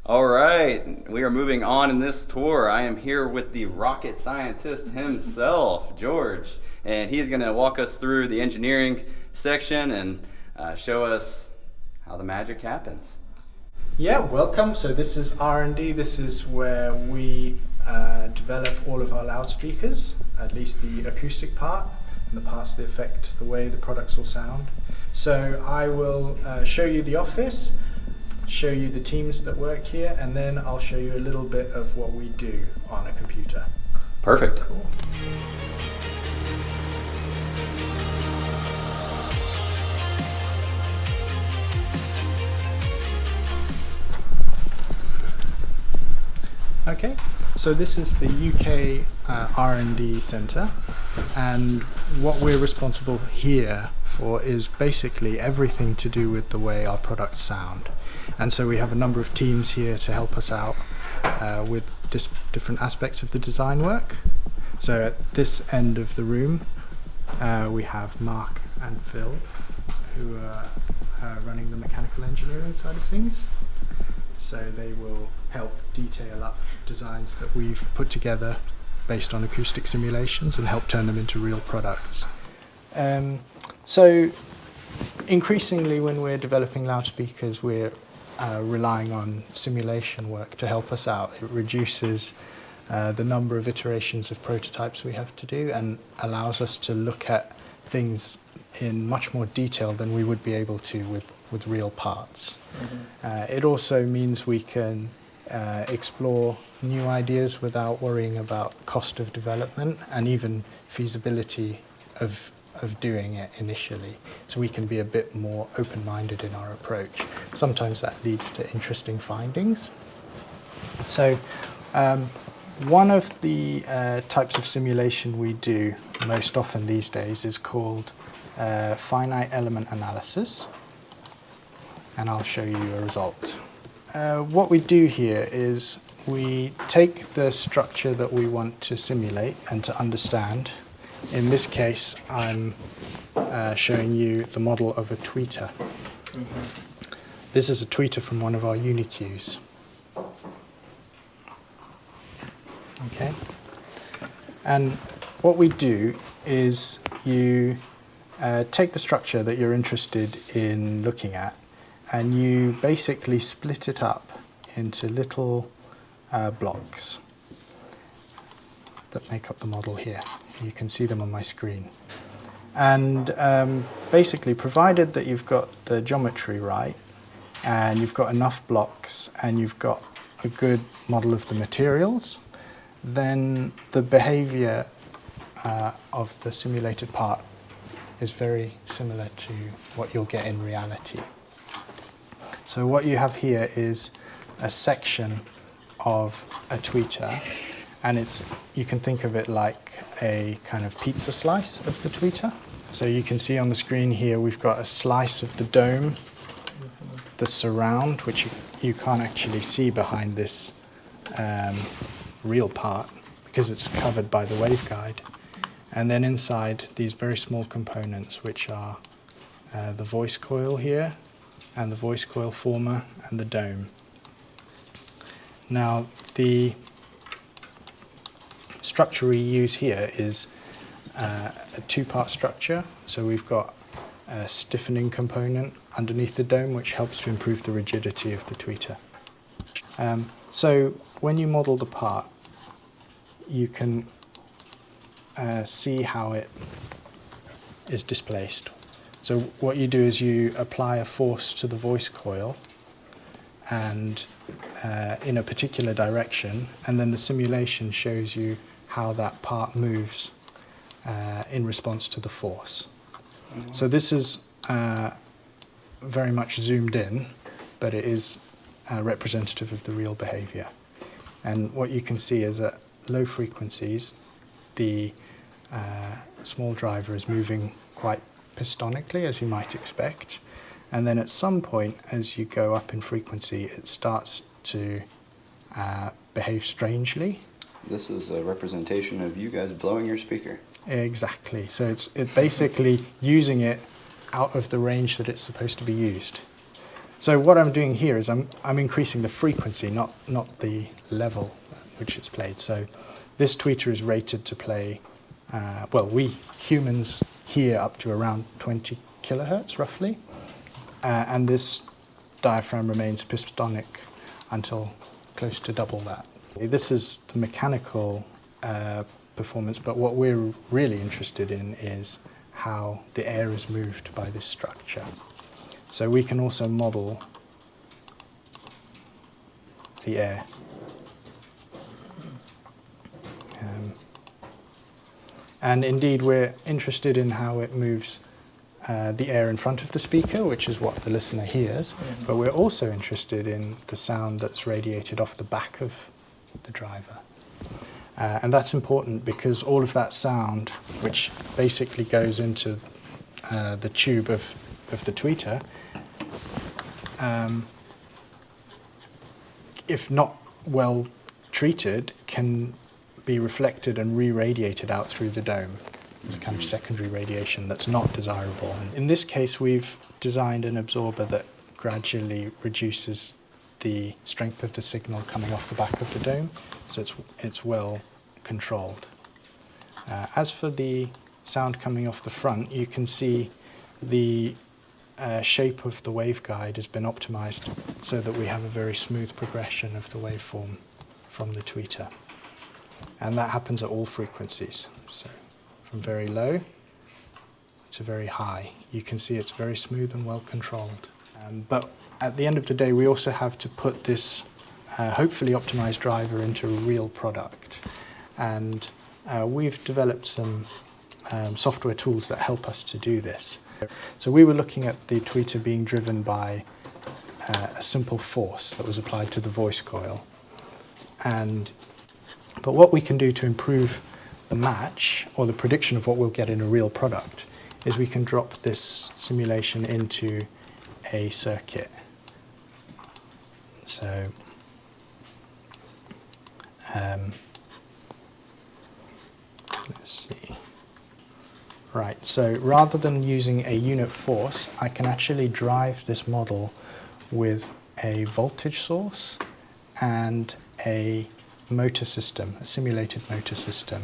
All right, we are moving on in this tour. I am here with the rocket scientist himself, George, and he's going to walk us through the engineering section and show us how the magic happens. Yeah, welcome. So this is R&D. This is where we develop all of our loudspeakers, at least the acoustic part, and the parts that affect the way the products will sound. So I will show you the office, show you the teams that work here, and then I'll show you a little bit of what we do on a computer. Perfect. Cool. Okay, so this is the UK R&D Center, and what we're responsible here for is basically everything to do with the way our products sound. And so we have a number of teams here to help us out with different aspects of the design work. So at this end of the room we have Mark and Phil, who are running the mechanical engineering side of things. So they will help detail up designs that we've put together based on acoustic simulations and help turn them into real products. So increasingly when we're developing loudspeakers, we're relying on simulation work to help us out. It reduces the number of iterations of prototypes we have to do and allows us to look at things in much more detail than we would be able to with real parts. Mm-hmm. It also means we can explore new ideas without worrying about cost of development and even feasibility of doing it initially. So we can be a bit more open-minded in our approach. Sometimes that leads to interesting findings. So one of the types of simulation we do most often these days is called finite element analysis. And I'll show you a result. What we do here is we take the structure that we want to simulate and to understand. In this case, I'm showing you the model of a tweeter. Mm-hmm. This is a tweeter from one of our Uni-Qs. Okay. And what we do is you take the structure that you're interested in looking at, and you basically split it up into little blocks that make up the model here. You can see them on my screen. And basically, provided that you've got the geometry right, and you've got enough blocks, and you've got a good model of the materials, then the behavior of the simulated part is very similar to what you'll get in reality. So what you have here is a section of a tweeter, and you can think of it like a kind of pizza slice of the tweeter. So you can see on the screen here we've got a slice of the dome, the surround, which you can't actually see behind this real part because it's covered by the waveguide. And then inside these very small components, which are the voice coil here, and the voice coil former, and the dome. Now, the structure we use here is a two-part structure. So we've got a stiffening component underneath the dome, which helps to improve the rigidity of the tweeter. So when you model the part, you can see how it is displaced. So what you do is you apply a force to the voice coil and in a particular direction, and then the simulation shows you how that part moves in response to the force. Mm-hmm. So this is very much zoomed in, but it is representative of the real behavior. And what you can see is at low frequencies, the small driver is moving quite pistonically, as you might expect, and then at some point as you go up in frequency it starts to behave strangely. This is a representation of you guys blowing your speaker. Exactly, so it's basically using it out of the range that it's supposed to be used. So what I'm doing here is I'm increasing the frequency, not the level at which it's played. So this tweeter is rated to play, well, we humans hear up to around 20 kilohertz roughly, and this diaphragm remains pistonic until close to double that. This is the mechanical performance, but what we're really interested in is how the air is moved by this structure. So we can also model the air. And indeed, we're interested in how it moves the air in front of the speaker, which is what the listener hears, but we're also interested in the sound that's radiated off the back of the driver. And that's important because all of that sound, which basically goes into the tube of the tweeter, if not well treated, can be reflected and re-radiated out through the dome. It's a kind of secondary radiation that's not desirable. In this case, we've designed an absorber that gradually reduces the strength of the signal coming off the back of the dome, so it's well controlled. As for the sound coming off the front, you can see the shape of the waveguide has been optimized so that we have a very smooth progression of the waveform from the tweeter. And that happens at all frequencies. So from very low to very high, you can see it's very smooth and well controlled. But at the end of the day, we also have to put this hopefully optimized driver into a real product. And we've developed some software tools that help us to do this. So we were looking at the tweeter being driven by a simple force that was applied to the voice coil. But what we can do to improve the match, or the prediction of what we'll get in a real product, is we can drop this simulation into a circuit. So let's see. Right, so rather than using a unit force, I can actually drive this model with a voltage source and a motor system, a simulated motor system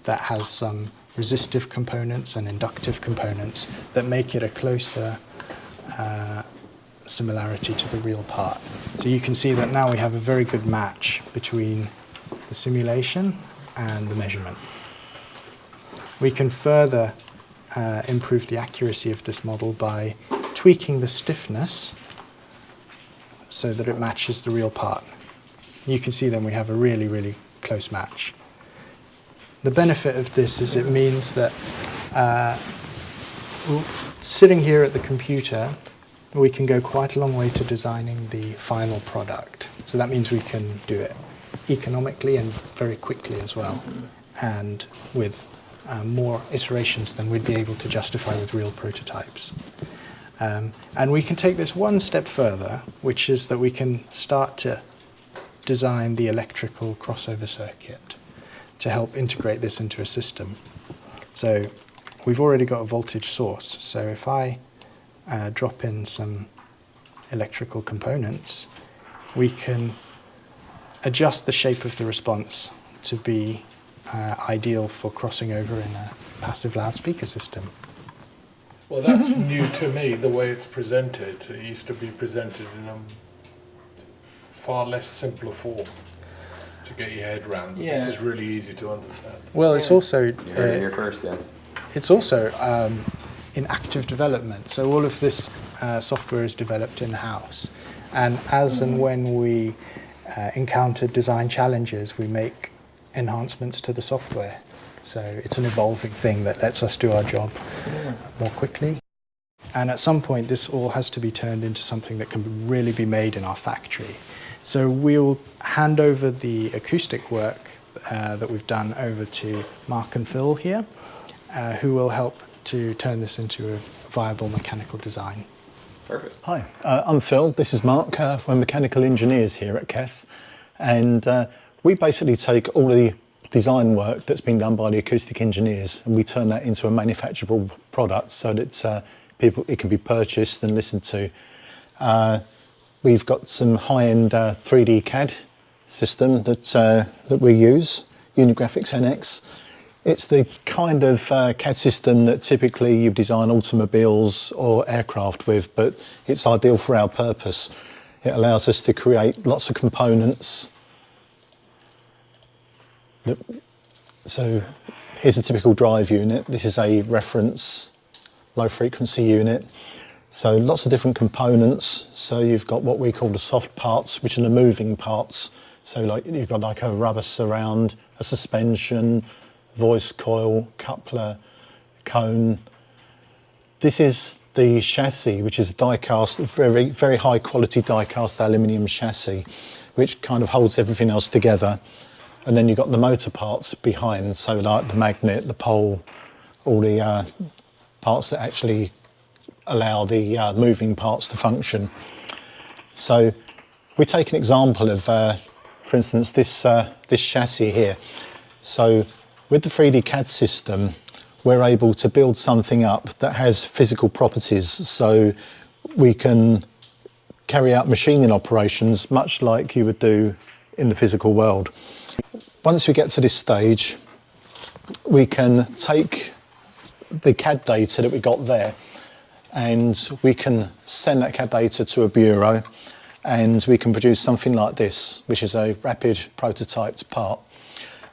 that has some resistive components and inductive components that make it a closer similarity to the real part. So you can see that now we have a very good match between the simulation and the measurement. We can further improve the accuracy of this model by tweaking the stiffness so that it matches the real part. You can see then we have a really, really close match. The benefit of this is it means that sitting here at the computer, we can go quite a long way to designing the final product. So that means we can do it economically and very quickly as well, and with more iterations than we'd be able to justify with real prototypes. And we can take this one step further, which is that we can start to design the electrical crossover circuit to help integrate this into a system. So we've already got a voltage source, so if I drop in some electrical components, we can adjust the shape of the response to be ideal for crossing over in a passive loudspeaker system. Well, that's new to me, the way it's presented. It used to be presented in a far less simpler form to get your head around. But this is really easy to understand. Well, it's also You heard it here first, yeah. it's also in active development. So all of this software is developed in-house, and as and when we encounter design challenges, we make enhancements to the software. So it's an evolving thing that lets us do our job more quickly. And at some point, this all has to be turned into something that can really be made in our factory. So we'll hand over the acoustic work that we've done over to Mark and Phil here, who will help to turn this into a viable mechanical design. Perfect. Hi, I'm Phil, this is Mark. We're mechanical engineers here at Kef, and we basically take all the design work that's been done by the acoustic engineers and we turn that into a manufacturable product so that it can be purchased and listened to. We've got some high-end 3D Cad system that we use, Unigraphics NX. It's the kind of CAD system that typically you design automobiles or aircraft with, but it's ideal for our purpose. It allows us to create lots of components. So here's a typical drive unit. This is a reference low frequency unit. So lots of different components. So you've got what we call the soft parts, which are the moving parts. So like you've got like a rubber surround, a suspension, voice coil, coupler, cone. This is the chassis, which is a die-cast, very, very high quality die-cast aluminium chassis, which kind of holds everything else together. And then you've got the motor parts behind, so like the magnet, the pole, all the parts that actually allow the moving parts to function. So we take an example of, for instance, this chassis here. So with the 3D CAD system, we're able to build something up that has physical properties, so we can carry out machining operations much like you would do in the physical world. Once we get to this stage, we can take the CAD data that we got there and we can send that CAD data to a bureau and we can produce something like this, which is a rapid prototyped part.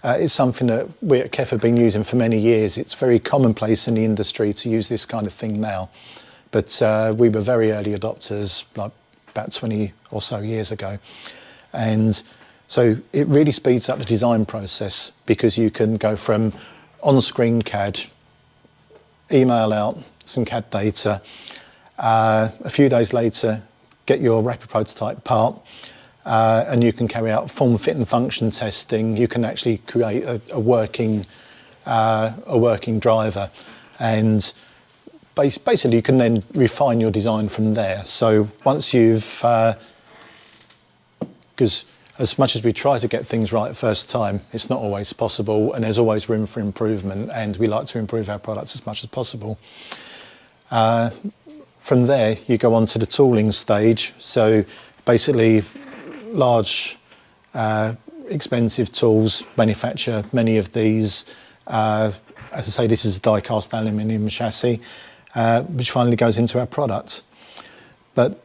It's something that we at Kef have been using for many years. It's very commonplace in the industry to use this kind of thing now. But we were very early adopters, like about 20 or so years ago. And so it really speeds up the design process because you can go from on-screen CAD, email out some CAD data, a few days later, get your rapid prototype part, and you can carry out form, fit and function testing. You can actually create a working driver, and basically you can then refine your design from there. So once you've, because as much as we try to get things right first time, it's not always possible, and there's always room for improvement, and we like to improve our products as much as possible. From there, you go on to the tooling stage. So basically, large, expensive tools manufacture many of these. As I say, this is a die-cast aluminium chassis, which finally goes into our product. But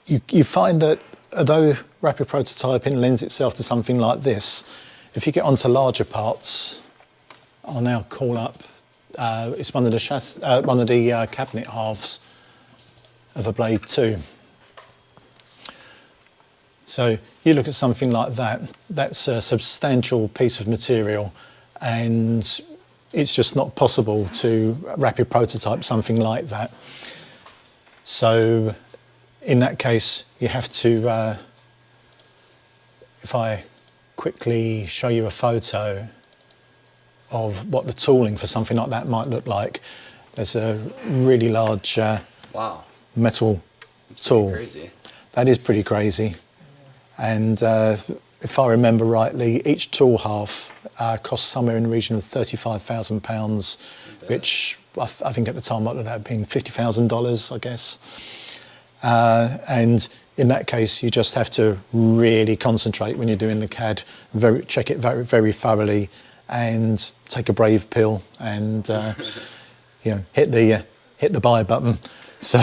you find that although rapid prototyping lends itself to something like this, if you get onto larger parts, I'll now call up, it's one of the cabinet halves of a Blade 2. So you look at something like that, that's a substantial piece of material, and it's just not possible to rapid prototype something like that. So in that case, you have to, if I quickly show you a photo of what the tooling for something like that might look like. There's a really large wow. metal That's tool. crazy. That is pretty crazy. And if I remember rightly, each tool half costs somewhere in the region of £35,000, which I think at the time might have been $50,000, I guess. And in that case, you just have to really concentrate when you're doing the CAD, check it very, very thoroughly, and take a brave pill and you know, hit the buy button. So,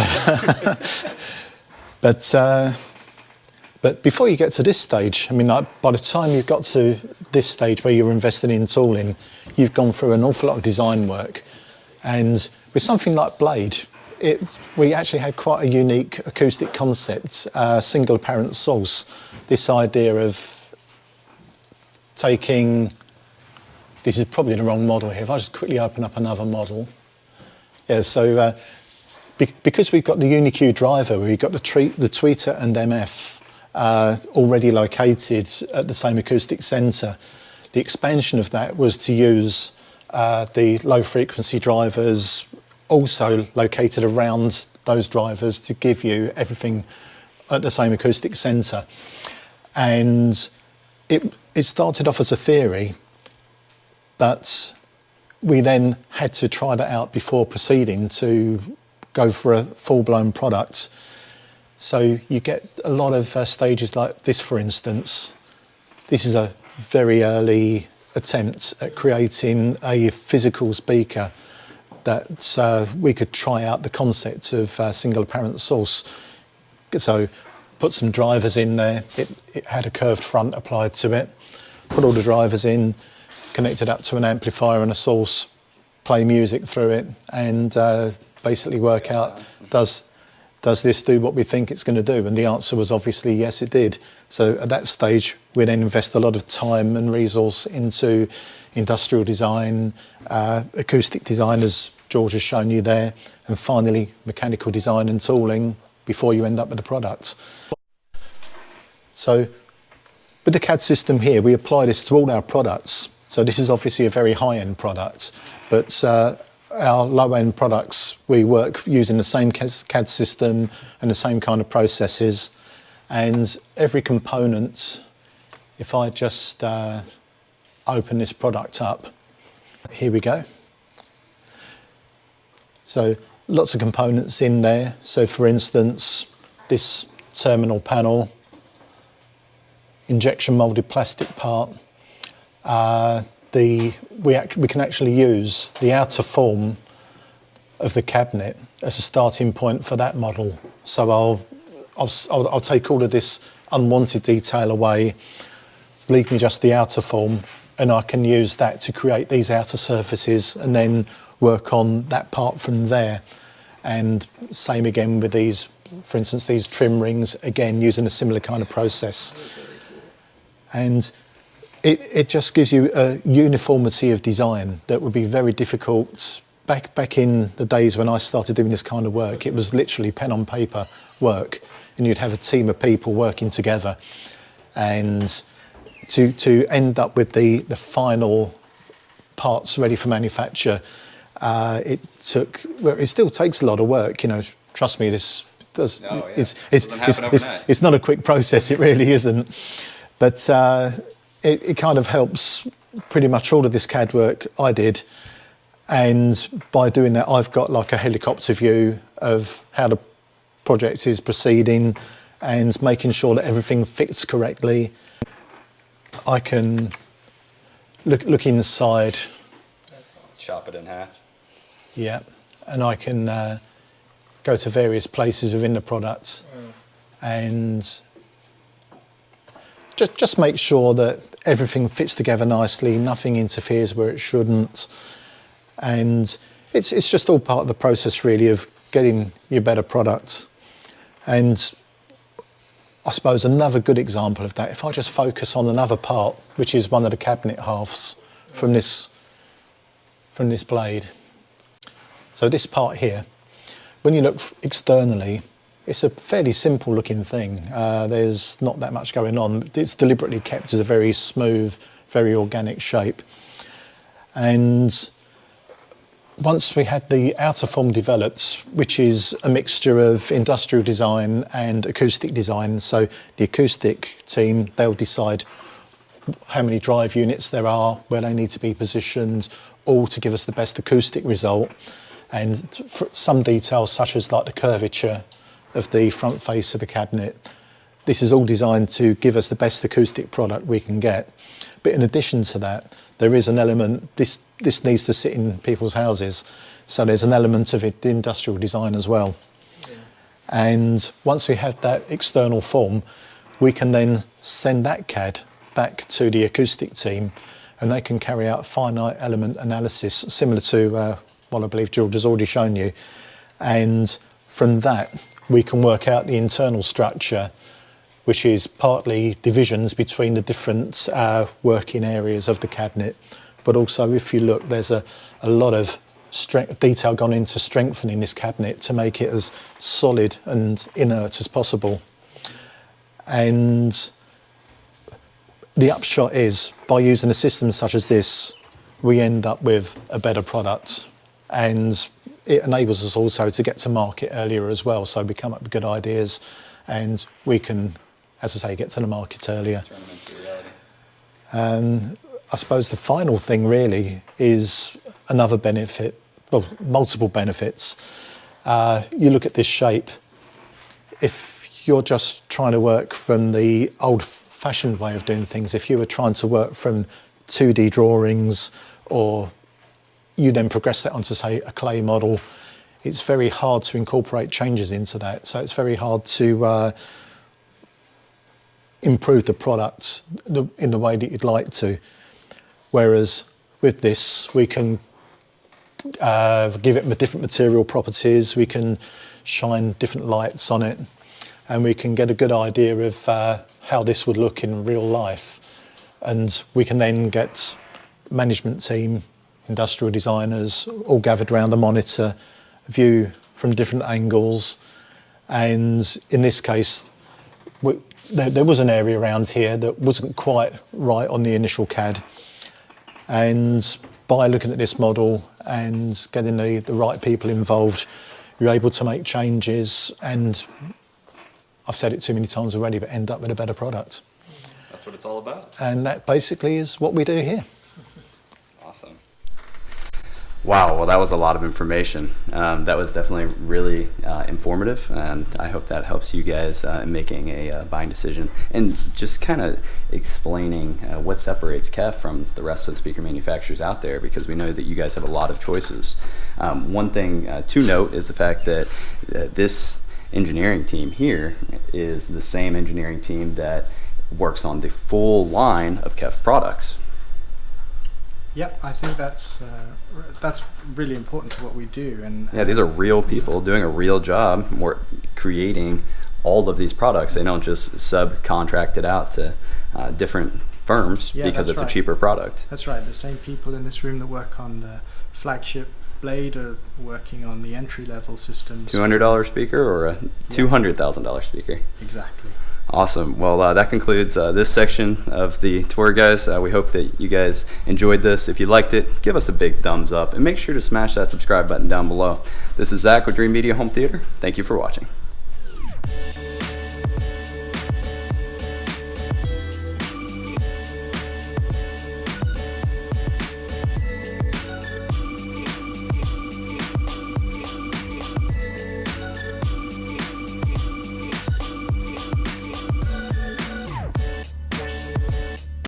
but before you get to this stage, I mean, by the time you've got to this stage where you're investing in tooling, you've gone through an awful lot of design work. And with something like Blade, we actually had quite a unique acoustic concept, single apparent source. This idea of taking, this is probably the wrong model here. If I just quickly open up another model. Yeah, so because we've got the Uni-Q driver, we've got the tweeter and MF already located at the same acoustic center. The expansion of that was to use the low frequency drivers also located around those drivers to give you everything at the same acoustic center. And it started off as a theory, but we then had to try that out before proceeding to go for a full-blown product. So you get a lot of stages like this, for instance. This is a very early attempt at creating a physical speaker that we could try out the concept of single apparent source. So put some drivers in there. It had a curved front applied to it. Put all the drivers in, connected up to an amplifier and a source, play music through it, and basically work out, does this do what we think it's going to do? And the answer was obviously yes, it did. So at that stage, we then invest a lot of time and resource into industrial design, acoustic design, as George has shown you there, and finally mechanical design and tooling before you end up with the product. So with the Cad system here, we apply this to all our products. So this is obviously a very high-end product, but our low-end products, we work using the same Cad system and the same kind of processes. And every component, if I just open this product up, here we go. So lots of components in there. So for instance, this terminal panel, injection molded plastic part, we can actually use the outer form of the cabinet as a starting point for that model. So I'll take all of this unwanted detail away, leave me just the outer form, and I can use that to create these outer surfaces and then work on that part from there. And same again with these, for instance, these trim rings, again using a similar kind of process. And it just gives you a uniformity of design that would be very difficult. Back in the days when I started doing this kind of work, it was literally pen on paper work, and you'd have a team of people working together. And to end up with the final parts ready for manufacture, it still takes a lot of work. You know, trust me, this does. No, yeah. It's not a quick process. It really isn't. But it kind of helps pretty much all of this CAD work I did. And by doing that, I've got like a helicopter view of how the project is proceeding and making sure that everything fits correctly. I can look inside. Chop it in half. Yeah, and I can go to various places within the product and just make sure that everything fits together nicely, nothing interferes where it shouldn't. And it's just all part of the process really of getting your better product. And I suppose another good example of that, if I just focus on another part, which is one of the cabinet halves from this blade. So this part here, when you look externally, it's a fairly simple looking thing. There's not that much going on. It's deliberately kept as a very smooth, very organic shape. And once we had the outer form developed, which is a mixture of industrial design and acoustic design, so the acoustic team, they'll decide how many drive units there are, where they need to be positioned, all to give us the best acoustic result. And some details such as like the curvature of the front face of the cabinet, this is all designed to give us the best acoustic product we can get. But in addition to that, there is an element, this needs to sit in people's houses, so there's an element of it, the industrial design as well. Yeah. And once we have that external form, we can then send that CAD back to the acoustic team, and they can carry out finite element analysis, similar to what I believe George has already shown you. And from that, we can work out the internal structure, which is partly divisions between the different working areas of the cabinet. But also, if you look, there's a lot of detail gone into strengthening this cabinet to make it as solid and inert as possible. And the upshot is, by using a system such as this, we end up with a better product. And it enables us also to get to market earlier as well. So we come up with good ideas and we can, as I say, get to the market earlier. Turn them into reality. And I suppose the final thing really is another benefit, well, multiple benefits. You look at this shape. If you're just trying to work from the old-fashioned way of doing things, if you were trying to work from 2D drawings, or you then progress that onto, say, a clay model, it's very hard to incorporate changes into that. So it's very hard to improve the product in the way that you'd like to. Whereas with this, we can give it different material properties, we can shine different lights on it, and we can get a good idea of how this would look in real life. And we can then get management team, industrial designers, all gathered around the monitor, view from different angles. And in this case, there was an area around here that wasn't quite right on the initial CAD. And by looking at this model and getting the right people involved, you're able to make changes, and I've said it too many times already, but end up with a better product. That's what it's all about. And that basically is what we do here. Awesome. Wow, well, that was a lot of information. That was definitely really informative, and I hope that helps you guys in making a buying decision and just kind of explaining what separates Kef from the rest of the speaker manufacturers out there, because we know that you guys have a lot of choices. One thing to note is the fact that this engineering team here is the same engineering team that works on the full line of Kef products. Yep, I think that's really important to what we do. And yeah, these are real people doing a real job, creating all of these products. They don't just subcontract it out to different firms because it's a cheaper product. That's right. The same people in this room that work on the flagship Blade are working on the entry-level systems. $200 speaker or a $200,000 speaker. Exactly. Awesome. Well, that concludes this section of the tour, guys. We hope that you guys enjoyed this. If you liked it, give us a big thumbs up and make sure to smash that subscribe button down below. This is Zach with Dreamedia Home Theater. Thank you for watching.